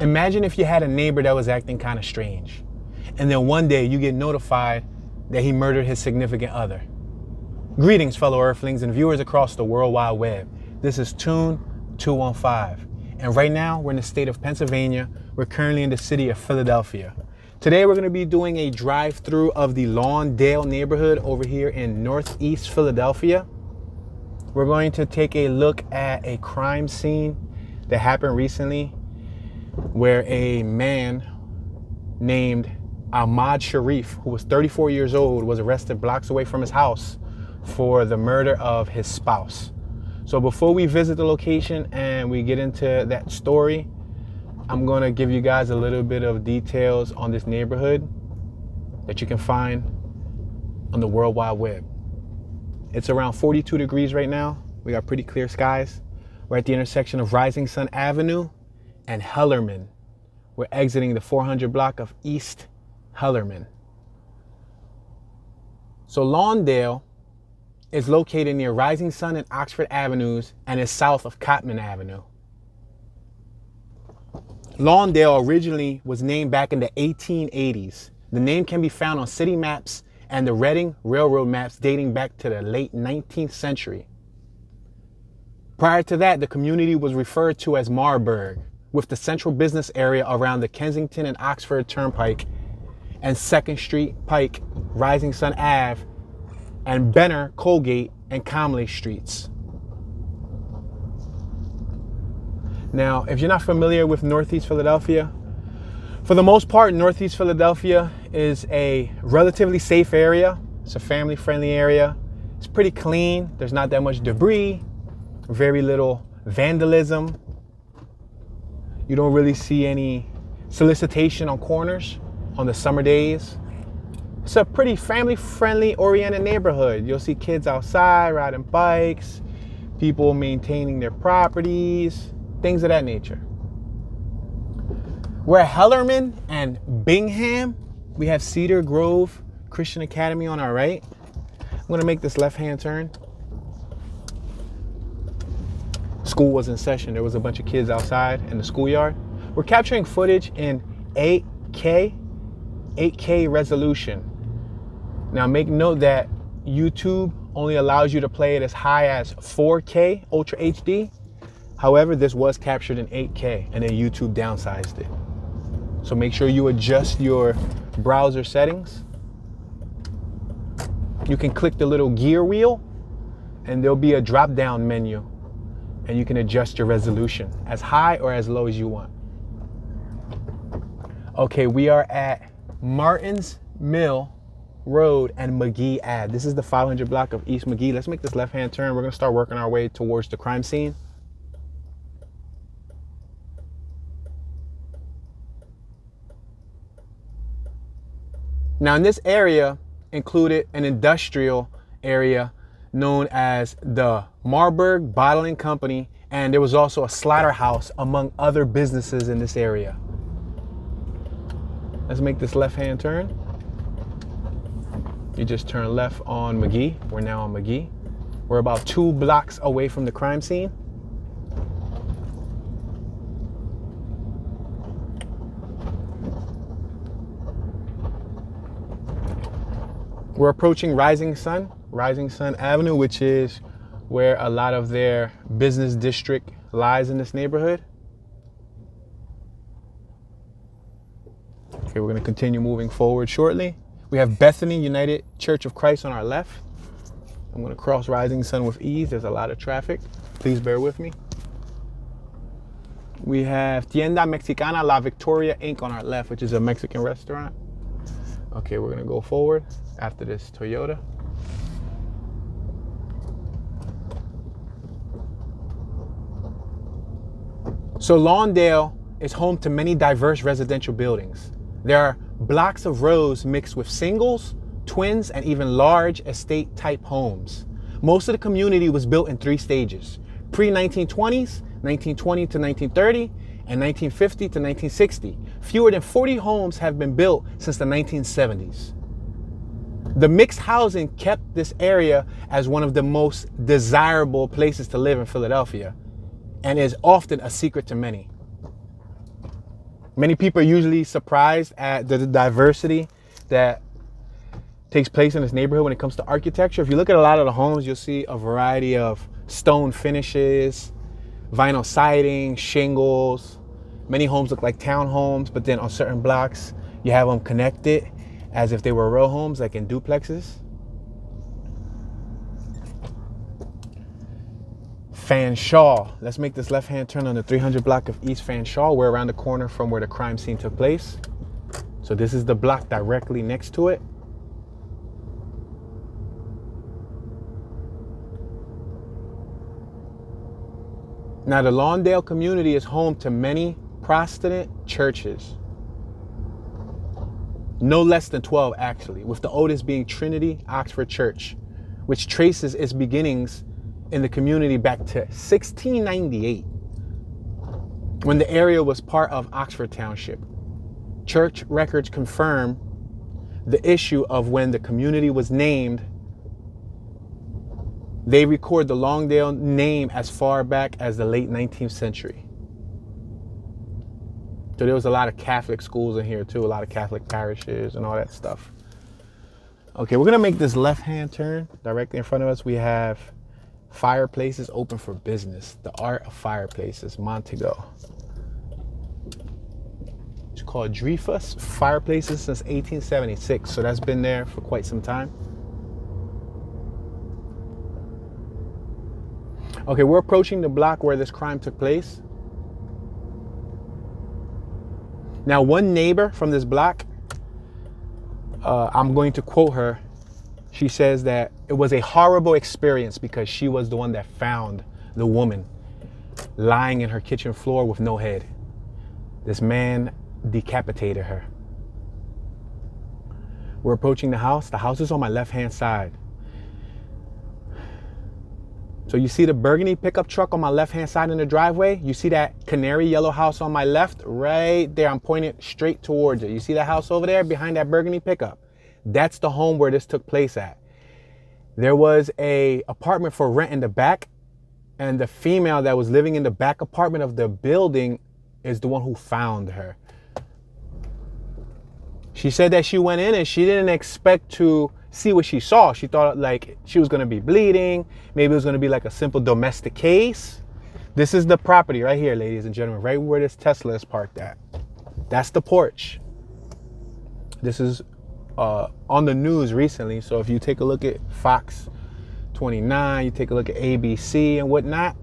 Imagine if you had a neighbor that was acting kind of strange, and then one day you get notified that he murdered his significant other. Greetings, fellow Earthlings and viewers across the World Wide Web. This is Toon 215, and right now we're in the state of Pennsylvania. We're currently in the city of Philadelphia. Today we're going to be doing a drive-through of the Lawndale neighborhood over here in Northeast Philadelphia. We're going to take a look at a crime scene that happened recently where a man named Ahmad Sharif, who was 34 years old, was arrested blocks away from his house for the murder of his spouse. So before we visit the location and we get into that story, I'm going to give you guys a little bit of details on this neighborhood that you can find on the World Wide Web. It's around 42 degrees right now. We got pretty clear skies. We're at the intersection of Rising Sun Avenue and Hellerman. We're exiting the 400 block of East Hellerman. So Lawndale is located near Rising Sun and Oxford Avenues and is south of Cotman Avenue. Lawndale originally was named back in the 1880s. The name can be found on city maps and the Reading Railroad maps dating back to the late 19th century. Prior to that, the community was referred to as Marburg, with the central business area around the Kensington and Oxford Turnpike and 2nd Street Pike, Rising Sun Ave, and Benner, Colgate, and Comley Streets. Now, if you're not familiar with Northeast Philadelphia, for the most part, Northeast Philadelphia is a relatively safe area. It's a family-friendly area. It's pretty clean. There's not that much debris, very little vandalism. You don't really see any solicitation on corners on the summer days. It's a pretty family-friendly oriented neighborhood. You'll see kids outside riding bikes, people maintaining their properties, things of that nature. We're at Hellerman and Bingham. We have Cedar Grove Christian Academy on our right. I'm gonna make this left-hand turn. School was in session. There was a bunch of kids outside in the schoolyard. We're capturing footage in 8K resolution. Now make note that YouTube only allows you to play it as high as 4K Ultra HD. However, this was captured in 8K and then YouTube downsized it. So make sure you adjust your browser settings. You can click the little gear wheel and there'll be a drop-down menu and you can adjust your resolution as high or as low as you want. Okay, we are at Martins Mill Road and Magee Ave. This is the 500 block of East Magee. Let's make this left-hand turn. We're gonna start working our way towards the crime scene. Now in this area included an industrial area known as the Marburg Bottling Company, and there was also a slaughterhouse among other businesses in this area. Let's make this left-hand turn. You just turn left on Magee. We're now on Magee. We're about 2 blocks away from the crime scene. We're approaching Rising Sun Avenue, which is where a lot of their business district lies in this neighborhood. Okay, we're going to continue moving forward shortly. We have Bethany United Church of Christ on our left. I'm going to cross Rising Sun with ease. There's a lot of traffic. Please bear with me. We have Tienda Mexicana La Victoria Inc. on our left, which is a Mexican restaurant. Okay, we're going to go forward after this Toyota. So Lawndale is home to many diverse residential buildings. There are blocks of rows mixed with singles, twins, and even large estate type homes. Most of the community was built in 3 stages: pre-1920s, 1920 to 1930, and 1950 to 1960. Fewer than 40 homes have been built since the 1970s. The mixed housing kept this area as one of the most desirable places to live in Philadelphia, and is often a secret to many. Many people are usually surprised at the diversity that takes place in this neighborhood when it comes to architecture. If you look at a lot of the homes, you'll see a variety of stone finishes, vinyl siding, shingles. Many homes look like townhomes, but then on certain blocks, you have them connected as if they were row homes, like in duplexes. Fanshawe. Let's make this left-hand turn on the 300 block of East Fanshawe. We're around the corner from where the crime scene took place. So this is the block directly next to it. Now, the Lawndale community is home to many Protestant churches. No less than 12, actually, with the oldest being Trinity Oxford Church, which traces its beginnings in the community back to 1698, when the area was part of Oxford Township. Church records confirm the issue of when the community was named. They record the Lawndale name as far back as the late 19th century. So there was a lot of Catholic schools in here too, a lot of Catholic parishes and all that stuff. Okay, we're gonna make this left-hand turn. Directly in front of us, we have Fireplaces Open for Business. The Art of Fireplaces, Montego. It's called Dreyfus Fireplaces since 1876. So that's been there for quite some time. Okay, we're approaching the block where this crime took place. Now, one neighbor from this block, I'm going to quote her. She says that it was a horrible experience because she was the one that found the woman lying in her kitchen floor with no head. This man decapitated her. We're approaching the house. The house is on my left-hand side. So you see the burgundy pickup truck on my left-hand side in the driveway? You see that canary yellow house on my left? Right there, I'm pointing straight towards it. You see that house over there behind that burgundy pickup? That's the home where this took place at. There was a apartment for rent in the back, and the female that was living in the back apartment of the building is the one who found her. She said that she went in and she didn't expect to see what she saw. She thought like she was gonna be bleeding. Maybe it was gonna be like a simple domestic case. This is the property right here, ladies and gentlemen, right where this Tesla is parked at. That's the porch. This is on the news recently. So if you take a look at Fox 29, you take a look at ABC and whatnot,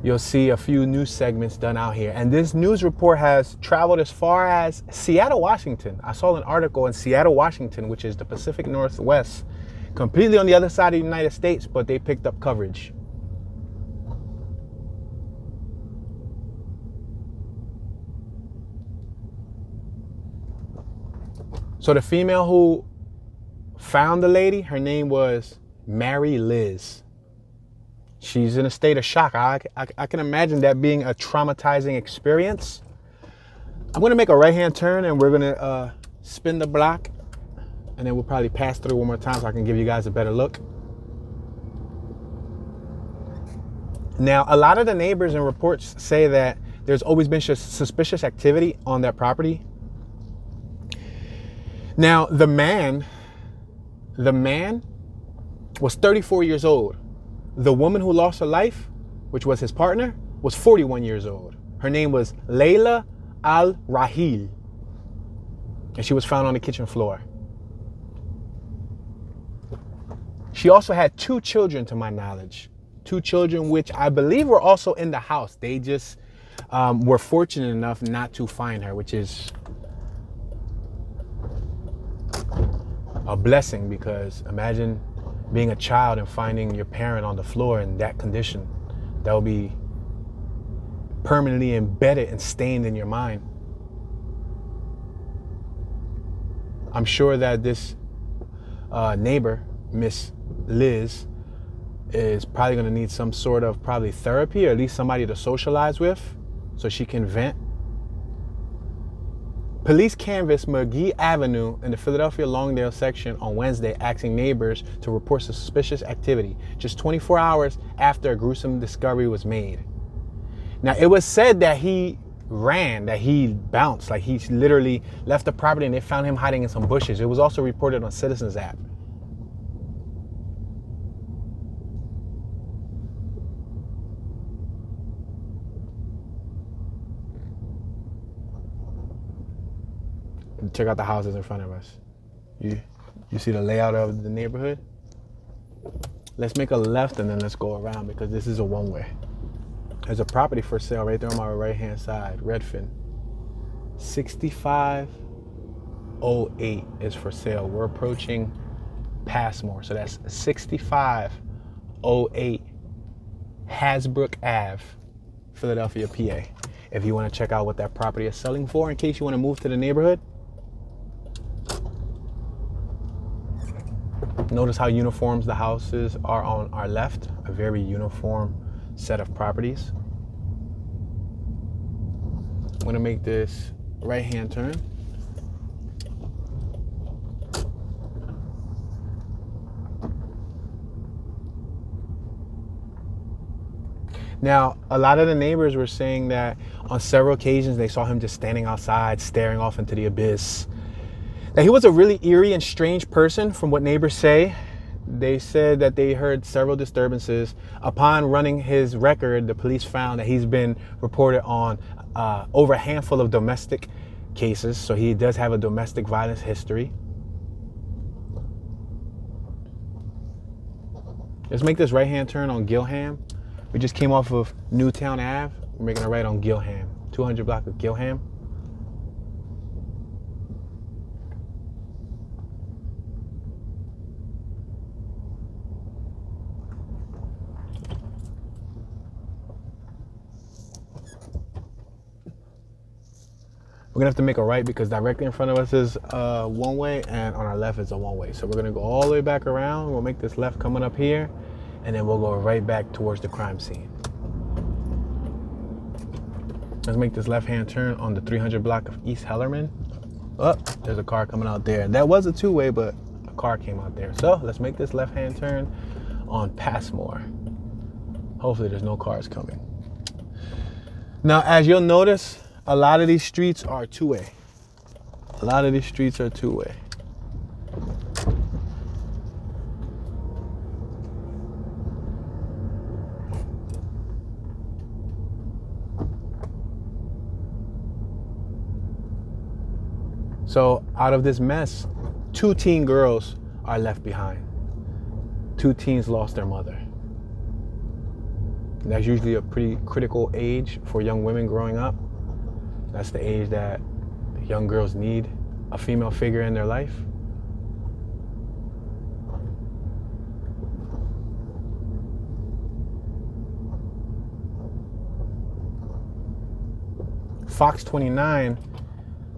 you'll see a few news segments done out here. And this news report has traveled as far as Seattle, Washington. I saw an article in Seattle, Washington, which is the Pacific Northwest, completely on the other side of the United States, but they picked up coverage. So the female who found the lady, her name was Mary Liz. She's in a state of shock. I can imagine that being a traumatizing experience. I'm gonna make a right-hand turn and we're gonna spin the block, and then we'll probably pass through one more time so I can give you guys a better look. Now, a lot of the neighbors and reports say that there's always been suspicious activity on that property. Now, the man was 34 years old. The woman who lost her life, which was his partner, was 41 years old. Her name was Layla Al-Rahil, and she was found on the kitchen floor. She also had 2 children, to my knowledge. 2 children, which I believe were also in the house. They just were fortunate enough not to find her, which is a blessing, because imagine being a child and finding your parent on the floor in that condition. That will be permanently embedded and stained in your mind. I'm sure that this neighbor, Miss Liz, is probably going to need some sort of probably therapy, or at least somebody to socialize with so she can vent. Police canvassed Magee Avenue in the Philadelphia Lawndale section on Wednesday, asking neighbors to report suspicious activity, just 24 hours after a gruesome discovery was made. Now, it was said that he ran, that he bounced. Like he literally left the property and they found him hiding in some bushes. It was also reported on Citizens app. Check out the houses in front of us. You see the layout of the neighborhood? Let's make a left and then let's go around because this is a one-way. There's a property for sale right there on my right-hand side, Redfin. 6508 is for sale. We're approaching Passmore, so that's 6508 Hasbrook Ave, Philadelphia, PA. If you want to check out what that property is selling for, in case you want to move to the neighborhood. Notice how uniforms the houses are on our left, a very uniform set of properties. I'm gonna make this right-hand turn. Now, a lot of the neighbors were saying that on several occasions they saw him just standing outside, staring off into the abyss. Now, he was a really eerie and strange person from what neighbors say. They said that they heard several disturbances. Upon running his record, the police found that he's been reported on over a handful of domestic cases. So he does have a domestic violence history. Let's make this right-hand turn on Gilham. We just came off of Newtown Ave. We're making a right on Gilham, 200 block of Gilham. We're gonna have to make a right because directly in front of us is one way and on our left is a one way. So we're gonna go all the way back around. We'll make this left coming up here and then we'll go right back towards the crime scene. Let's make this left-hand turn on the 300 block of East Hellerman. Oh, there's a car coming out there. That was a two-way, but a car came out there. So let's make this left-hand turn on Passmore. Hopefully there's no cars coming. Now, as you'll notice, a lot of these streets are two-way. A lot of these streets are two-way. So out of this mess, 2 teen girls are left behind. 2 teens lost their mother. And that's usually a pretty critical age for young women growing up. That's the age that young girls need a female figure in their life. Fox 29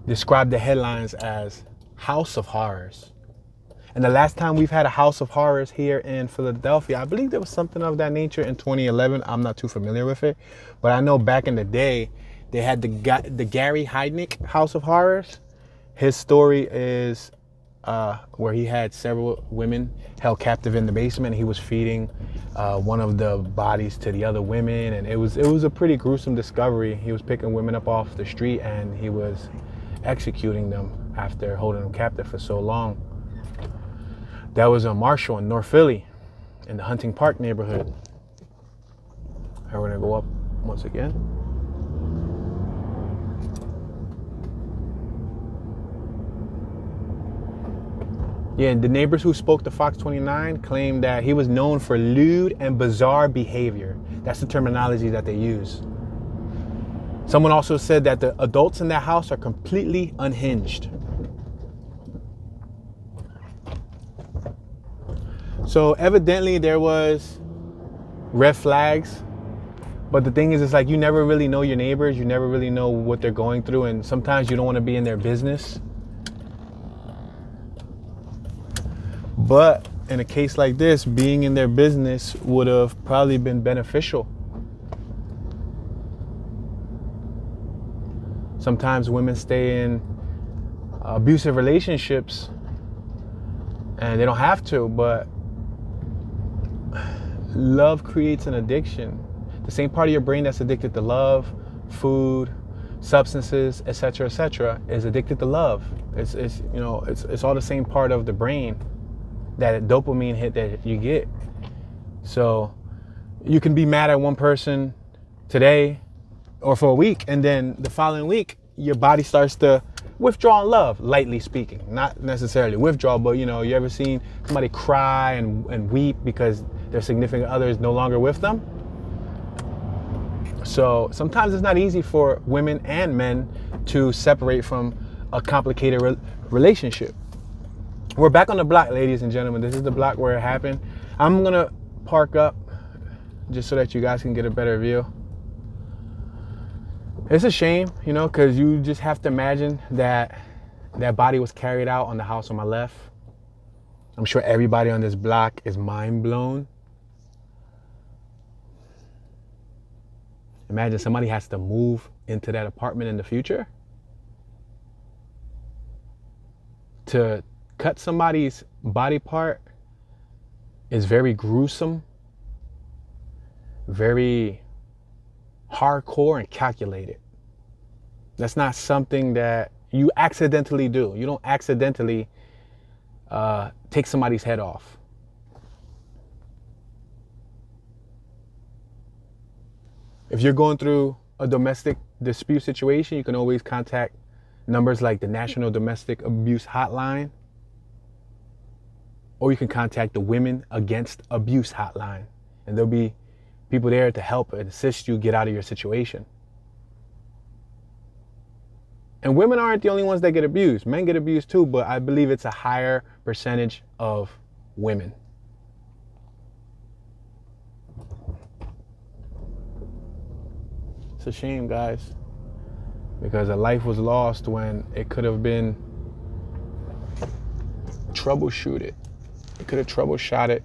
described the headlines as House of Horrors. And the last time we've had a House of Horrors here in Philadelphia, I believe there was something of that nature in 2011. I'm not too familiar with it, but I know back in the day, they had the Gary Heidnik House of Horrors. His story is where he had several women held captive in the basement. He was feeding one of the bodies to the other women, and it was a pretty gruesome discovery. He was picking women up off the street and he was executing them after holding them captive for so long. That was a Marshall in North Philly in the Hunting Park neighborhood. And we're gonna go up once again. Yeah, the neighbors who spoke to Fox 29 claimed that he was known for lewd and bizarre behavior. That's the terminology that they use. Someone also said that the adults in that house are completely unhinged. So evidently there was red flags, but the thing is, it's like you never really know your neighbors, you never really know what they're going through, and sometimes you don't want to be in their business. But in a case like this, being in their business would have probably been beneficial. Sometimes women stay in abusive relationships and they don't have to, but love creates an addiction. The same part of your brain that's addicted to love, food, substances, etc., is addicted to love. It's all the same part of the brain, that dopamine hit that you get. So you can be mad at one person today or for a week, and then the following week your body starts to withdraw in love, lightly speaking. Not necessarily withdraw, but you ever seen somebody cry and weep because their significant other is no longer with them? So sometimes it's not easy for women and men to separate from a complicated relationship. We're back on the block, ladies and gentlemen. This is the block where it happened. I'm gonna park up just so that you guys can get a better view. It's a shame, because you just have to imagine that body was carried out on the house on my left. I'm sure everybody on this block is mind blown. Imagine somebody has to move into that apartment in the future. To cut somebody's body part is very gruesome, very hardcore and calculated. That's not something that you accidentally do. You don't accidentally take somebody's head off. If you're going through a domestic dispute situation, you can always contact numbers like the National Domestic Abuse Hotline, or you can contact the Women Against Abuse Hotline, and there'll be people there to help and assist you get out of your situation. And women aren't the only ones that get abused. Men get abused too, but I believe it's a higher percentage of women. It's a shame, guys, because a life was lost when it could have been troubleshooted. It could have troubleshot it.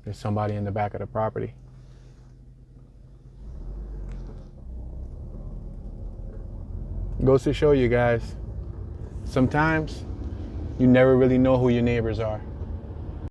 There's somebody in the back of the property. Goes to show you guys, sometimes you never really know who your neighbors are.